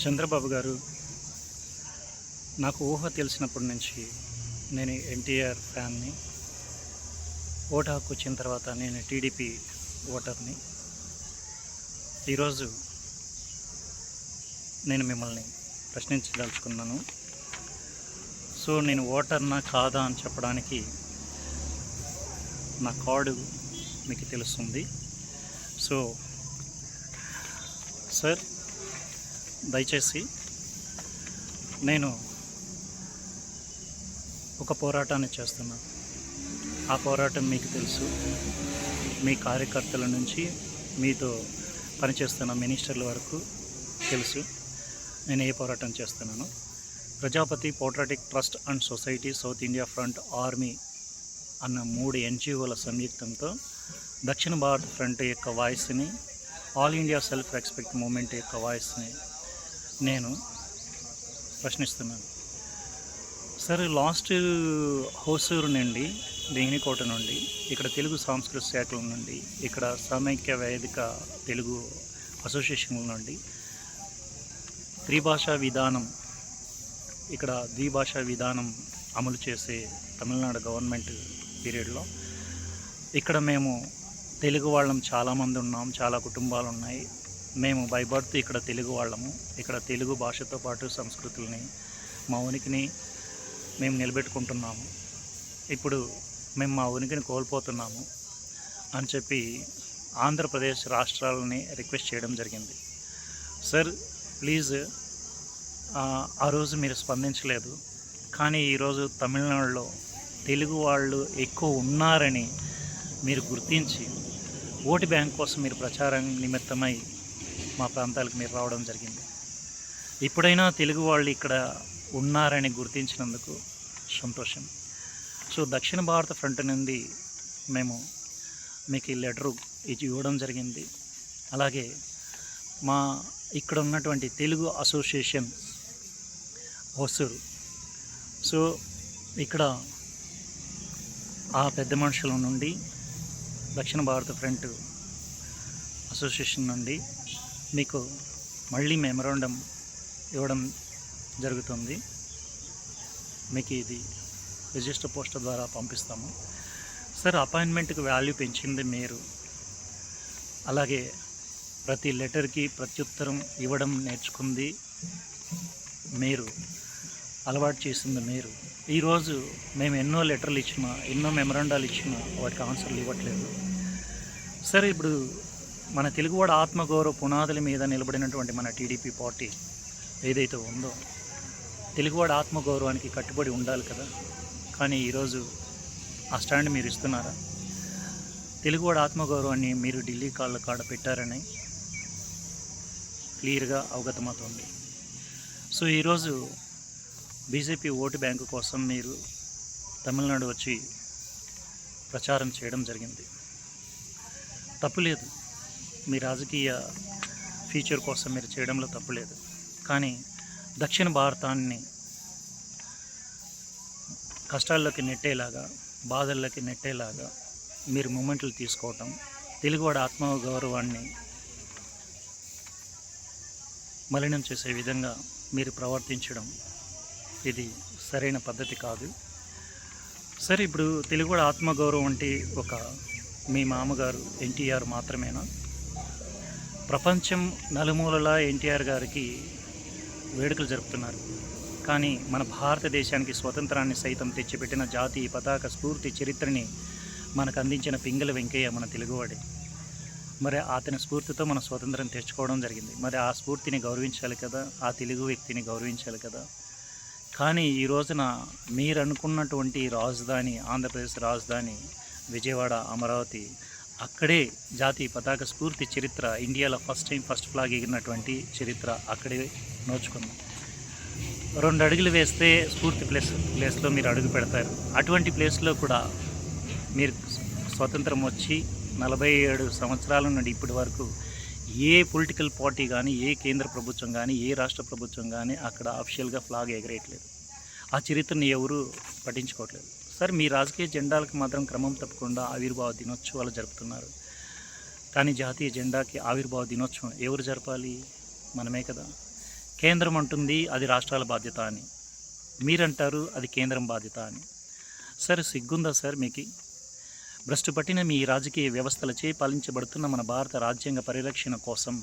చంద్రబాబు గారు నాకు ఊహ తెలిసినప్పటి నుంచి నేను ఎన్టీఆర్ ఫ్యాన్ని. ఓటు హక్కు వచ్చిన తర్వాత నేను టీడీపీ ఓటర్ని. ఈరోజు నేను మిమ్మల్ని ప్రశ్నించదలుచుకున్నాను. సో నేను ఓటర్నా కాదా అని చెప్పడానికి నా కార్డు మీకు తెలుస్తుంది. సో సార్, దయచేసి నేను ఒక పోరాటాన్ని చేస్తున్నాను. ఆ పోరాటం మీకు తెలుసు. మీ కార్యకర్తల నుంచి మీతో పనిచేస్తున్న మినిస్టర్ల వరకు తెలుసు నేను ఏ పోరాటం చేస్తున్నాను. Prajapati patriotic trust and society, south India front, army అన్న 3 NGOల సంయుక్తంతో దక్షిణ భారత్ ఫ్రంట్ యొక్క వాయిస్ని, all India self respect movement యొక్క వాయిస్ని నేను ప్రశ్నిస్తున్నాను. సరే, లాస్ట్ హోసూరు నుండి, దేనికోట నుండి, ఇక్కడ తెలుగు సాంస్కృతిక శాఖల నుండి, ఇక్కడ సమైక్య వేదిక తెలుగు అసోసియేషన్ల నుండి త్రిభాషా విధానం, ఇక్కడ ద్విభాషా విధానం అమలు చేసే తమిళనాడు గవర్నమెంట్ పీరియడ్లో ఇక్కడ మేము తెలుగు వాళ్ళం చాలామంది ఉన్నాం, చాలా కుటుంబాలు ఉన్నాయి. మేము బై బర్త్ ఇక్కడ తెలుగు వాళ్ళము. ఇక్కడ తెలుగు భాషతో పాటు సంస్కృతుల్ని, మా ఉనికిని మేము నిలబెట్టుకుంటున్నాము. ఇప్పుడు మేము మా ఉనికిని కోల్పోతున్నాము అని చెప్పి ఆంధ్రప్రదేశ్ రాష్ట్రాలని రిక్వెస్ట్ చేయడం జరిగింది. సార్ ప్లీజ్, ఆ రోజు మీరు స్పందించలేదు. కానీ ఈరోజు తమిళనాడులో తెలుగు వాళ్ళు ఎక్కువ ఉన్నారని మీరు గుర్తించి ఓటు బ్యాంక్ కోసం మీరు ప్రచారం నిమిత్తమై మా ప్రాంతాలకు మీరు రావడం జరిగింది. ఇప్పుడైనా తెలుగు వాళ్ళు ఇక్కడ ఉన్నారని గుర్తించినందుకు సంతోషం. సో దక్షిణ భారత ఫ్రంట్ నుండి మేము మీకు ఈ లెటరు ఇవ్వడం జరిగింది. అలాగే మా ఇక్కడ ఉన్నటువంటి తెలుగు అసోసియేషన్ హొసూరు, సో ఇక్కడ ఆ పెద్ద మనుషుల నుండి, దక్షిణ భారత ఫ్రంట్ అసోసియేషన్ నుండి మీకు మళ్ళీ మెమరాండం ఇవ్వడం జరుగుతుంది. మీకు ఇది రిజిస్టర్ పోస్టర్ ద్వారా పంపిస్తాము. సార్, అపాయింట్మెంట్కి వాల్యూ పెంచింది మీరు. అలాగే ప్రతి లెటర్కి ప్రత్యుత్తరం ఇవ్వడం నేర్చుకుంది మీరు, అలవాటు చేసింది మీరు. ఈరోజు మేము ఎన్నో లెటర్లు ఇచ్చినా, ఎన్నో మెమరాండాలు ఇచ్చినా వాటికి ఆన్సర్లు ఇవ్వట్లేదు. సరే, ఇప్పుడు మన తెలుగువాడ ఆత్మగౌరవ పునాదుల మీద నిలబడినటువంటి మన టీడీపీ పార్టీ ఏదైతే ఉందో, తెలుగువాడ ఆత్మగౌరవానికి కట్టుబడి ఉండాలి కదా. కానీ ఈరోజు ఆ స్టాండ్ మీరు ఇస్తున్నారా? తెలుగువాడ ఆత్మగౌరవాన్ని మీరు ఢిల్లీ కాళ్ళ కాడ పెట్టారని క్లియర్గా అవగతమవుతుంది. సో ఈరోజు బీజేపీ ఓటు బ్యాంకు కోసం మీరు తమిళనాడు వచ్చి ప్రచారం చేయడం జరిగింది. తప్పులేదు, మీ రాజకీయ ఫ్యూచర్ కోసం మీరు చేయడంలో తప్పులేదు. కానీ దక్షిణ భారతాన్ని కష్టాల్లోకి నెట్టేలాగా, బాధల్లోకి నెట్టేలాగా మీరు మూమెంట్లు తీసుకోవటం, తెలుగువాడి ఆత్మగౌరవాన్ని మలినం చేసే విధంగా మీరు ప్రవర్తించడం ఇది సరైన పద్ధతి కాదు. సరే, ఇప్పుడు తెలుగువాడి ఆత్మగౌరవం అంటే ఒక మీ మామగారు ఎన్టీఆర్ మాత్రమేనా? ప్రపంచం నలుమూలలా ఎన్టీఆర్ గారికి వేడుకలు జరుపుతున్నారు. కానీ మన భారతదేశానికి స్వతంత్రాన్ని సైతం తెచ్చిపెట్టిన జాతీయ పతాక స్ఫూర్తి చరిత్రని మనకు అందించిన పింగళ వెంకయ్య మన తెలుగువాడే. మరి అతని స్ఫూర్తితో మన స్వతంత్రం తెచ్చుకోవడం జరిగింది. మరి ఆ స్ఫూర్తిని గౌరవించాలి కదా, ఆ తెలుగు వ్యక్తిని గౌరవించాలి కదా. కానీ ఈ రోజున మీరు అనుకున్నటువంటి రాజధాని, ఆంధ్రప్రదేశ్ రాజధాని విజయవాడ, అమరావతి, అక్కడే జాతీయ పతాక స్ఫూర్తి చరిత్ర, ఇండియాలో ఫస్ట్ ఫ్లాగ్ ఎగిరినటువంటి చరిత్ర అక్కడే నోచుకుంది. 2 అడుగులు వేస్తే స్ఫూర్తి ప్లేస్లో మీరు అడుగు పెడతారు. అటువంటి ప్లేస్లో కూడా మీరు స్వతంత్రం వచ్చి 47 సంవత్సరాల నుండి ఇప్పటి వరకు ఏ పొలిటికల్ పార్టీ కానీ, ఏ కేంద్ర ప్రభుత్వం కానీ, ఏ రాష్ట్ర ప్రభుత్వం కానీ అక్కడ అఫీషియల్గా ఫ్లాగ్ ఎగరేయట్లేదు. ఆ చరిత్రని ఎవరు పట్టించుకోవట్లేదు. సరే, మీ రాజకీయ జెండాలకు మాత్రం క్రమం తప్పకుండా ఆవిర్భావ దినోత్సవాలు జరుపుతున్నారు. కానీ జాతీయ జెండాకి ఆవిర్భావ దినోత్సవం ఎవరు జరపాలి? మనమే కదా. కేంద్రం అంటుంది అది రాష్ట్రాల బాధ్యత అని, మీరంటారు అది కేంద్రం బాధ్యత అని. సార్ సిగ్గుందా సార్ మీకు? భ్రష్టు పట్టిన మీ రాజకీయ వ్యవస్థలచే పాలించబడుతున్న మన భారత రాజ్యాంగ పరిరక్షణ కోసం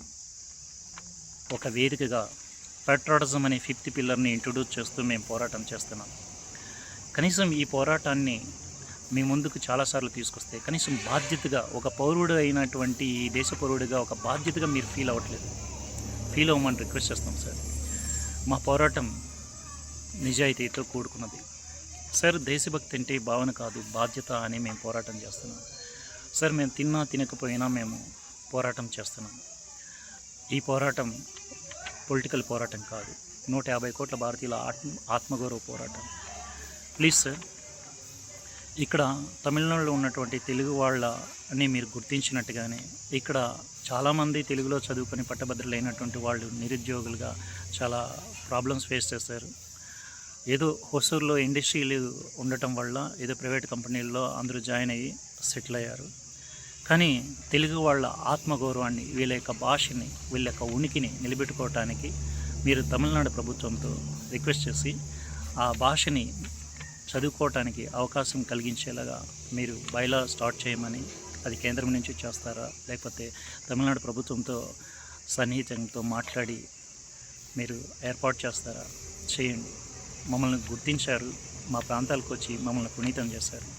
ఒక వేదికగా పెట్రోటిజం అనే 5th పిల్లర్ని ఇంట్రొడ్యూస్ చేస్తూ మేము పోరాటం చేస్తున్నాం. కనీసం ఈ పోరాటాన్ని మీ ముందుకు చాలాసార్లు తీసుకొస్తే కనీసం బాధ్యతగా ఒక పౌరుడు అయినటువంటి ఈ దేశ పౌరుడిగా ఒక బాధ్యతగా మీరు ఫీల్ అవ్వట్లేదు. ఫీల్ అవ్వమని రిక్వెస్ట్ చేస్తాం సార్. మా పోరాటం నిజాయితీతో కూడుకున్నది సార్. దేశభక్తి అంటే భావన కాదు, బాధ్యత అని మేము పోరాటం చేస్తున్నాం సార్. మేము తిన్నా తినకపోయినా మేము పోరాటం చేస్తున్నాం. ఈ పోరాటం పొలిటికల్ పోరాటం కాదు, 150 కోట్ల భారతీయుల ఆత్మగౌరవ పోరాటం. ప్లీజ్ సార్, ఇక్కడ తమిళనాడులో ఉన్నటువంటి తెలుగు వాళ్ళని మీరు గుర్తించినట్టుగానే ఇక్కడ చాలామంది తెలుగులో చదువుకొని పట్టభద్రులైనటువంటి వాళ్ళు నిరుద్యోగులుగా చాలా ప్రాబ్లమ్స్ ఫేస్ చేస్తారు. ఏదో హొసూరులో ఇండస్ట్రీలు ఉండటం వల్ల ఏదో ప్రైవేట్ కంపెనీల్లో అందరూ జాయిన్ అయ్యి సెటిల్ అయ్యారు. కానీ తెలుగు వాళ్ళ ఆత్మగౌరవాన్ని, వీళ్ళ యొక్క భాషని, వీళ్ళ యొక్క ఉనికిని నిలబెట్టుకోవటానికి మీరు తమిళనాడు ప్రభుత్వంతో రిక్వెస్ట్ చేసి ఆ భాషని చదువుకోవటానికి అవకాశం కలిగించేలాగా మీరు బైలా స్టార్ట్ చేయమని, అది కేంద్రం నుంచి చేస్తారా లేకపోతే తమిళనాడు ప్రభుత్వంతో సన్నిహితంతో మాట్లాడి మీరు ఏర్పాటు చేస్తారా? చేయండి. మమ్మల్ని గుర్తించారు, మా ప్రాంతాలకు వచ్చి మమ్మల్ని పునీతం చేశారు,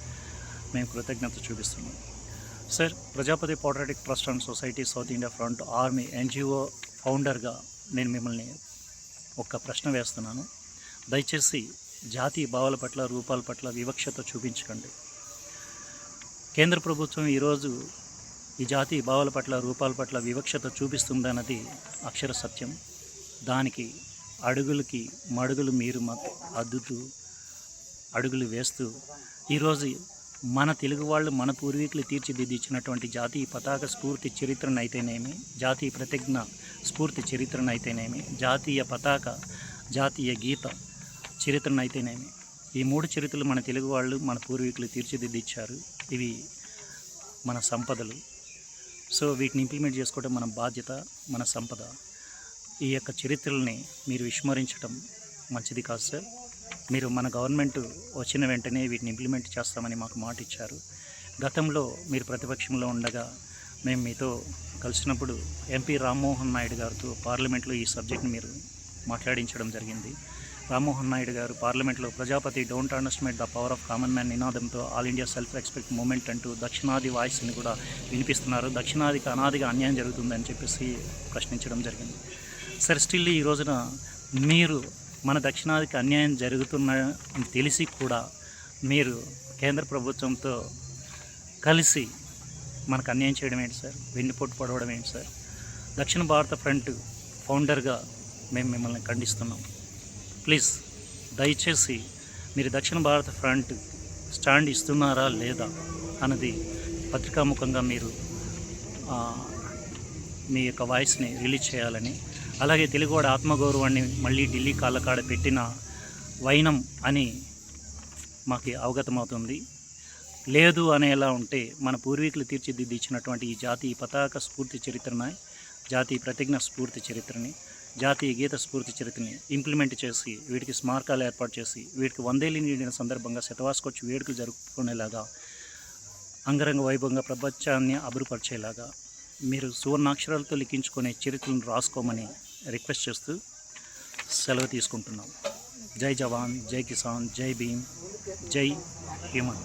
మేము కృతజ్ఞత చూపిస్తున్నాం sir. Prajapati patriotic trust and society south India front army NGO ఫౌండర్గా నేను మిమ్మల్ని ఒక ప్రశ్న వేస్తున్నాను. దయచేసి జాతీయ భావాల పట్ల, రూపాల పట్ల వివక్షత చూపించకండి. కేంద్ర ప్రభుత్వం ఈరోజు ఈ జాతీయ భావాల పట్ల, రూపాల పట్ల వివక్షత చూపిస్తుందన్నది అక్షర సత్యం. దానికి అడుగులకి మడుగులు మీరు అద్దుతూ అడుగులు వేస్తూ ఈరోజు మన తెలుగు వాళ్ళు, మన పూర్వీకులు తీర్చిదిద్దించినటువంటి జాతీయ పతాక స్ఫూర్తి చరిత్రనైతేనేమి, జాతీయ ప్రతిజ్ఞ స్ఫూర్తి చరిత్రనైతేనేమి, జాతీయ పతాక, జాతీయ గీత చరిత్రనైతేనేమి, ఈ 3 చరిత్రలు మన తెలుగు వాళ్ళు, మన పూర్వీకులు తీర్చిదిద్దించారు. ఇవి మన సంపదలు. సో వీటిని ఇంప్లిమెంట్ చేసుకోవడం మన బాధ్యత, మన సంపద. ఈ యొక్క చరిత్రల్ని మీరు విస్మరించడం మంచిది కాదు సార్. మీరు మన గవర్నమెంట్ వచ్చిన వెంటనే వీటిని ఇంప్లిమెంట్ చేస్తామని మాకు మాట ఇచ్చారు. గతంలో మీరు ప్రతిపక్షంలో ఉండగా మేము మీతో కలిసినప్పుడు MP రామ్మోహన్ నాయుడు గారితో పార్లమెంట్లో ఈ సబ్జెక్ట్ని మీరు మాట్లాడించడం జరిగింది. రామ్మోహన్ నాయుడు గారు పార్లమెంట్లో Prajapati don't underestimate the power of common man నినాదంతో all India self respect movement అంటూ దక్షిణాది వాయిస్ని కూడా వినిపిస్తున్నారు. దక్షిణాదికి అనాదిగా అన్యాయం జరుగుతుందని చెప్పేసి ప్రశ్నించడం జరిగింది. సరే, స్టిల్ ఈ రోజున మీరు మన దక్షిణాదికి అన్యాయం జరుగుతుందని తెలిసి కూడా మీరు కేంద్ర ప్రభుత్వంతో కలిసి మనకు అన్యాయం చేయడం ఏంటి సార్? వెన్నుపోటు పడవడం ఏంటి సార్? దక్షిణ భారత ఫ్రంట్ ఫౌండర్గా మేము మిమ్మల్ని ఖండిస్తున్నాం. ప్లీజ్ దయచేసి మీరు దక్షిణ భారత ఫ్రంట్ స్టాండ్ ఇస్తున్నారా లేదా అన్నది పత్రికాముఖంగా మీరు మీ యొక్క వాయిస్ని రిలీజ్ చేయాలని, అలాగే తెలుగువాడి ఆత్మగౌరవాన్ని మళ్ళీ ఢిల్లీ కాళ్ళకాడ పెట్టిన వైనం అని మాకు అవగతమవుతుంది. లేదు అనేలా ఉంటే మన పూర్వీకులు తీర్చిదిద్దించినటువంటి ఈ జాతీయ పతాక స్ఫూర్తి చరిత్రని, జాతీయ ప్రతిజ్ఞ స్ఫూర్తి చరిత్రని, జాతీయ గీత స్ఫూర్తి చరిత్రని ఇంప్లిమెంట్ చేసి వీటికి స్మారకాలు ఏర్పాటు చేసి వీటికి 100 ఏళ్ళు నిండిన సందర్భంగా శతవార్షికోత్సవ వేడుకలు జరుపుకునేలాగా అంగరంగ వైభవంగా ప్రపంచాన్ని అభివృపరిచేలాగా మీరు సువర్ణాక్షరాలతో లిఖించుకునే చరిత్రను రాసుకోమని రిక్వెస్ట్ చేస్తూ సెలవు తీసుకుంటున్నాం. జై జవాన్, జై కిసాన్, జై భీమ్, జై హ్యూమన్.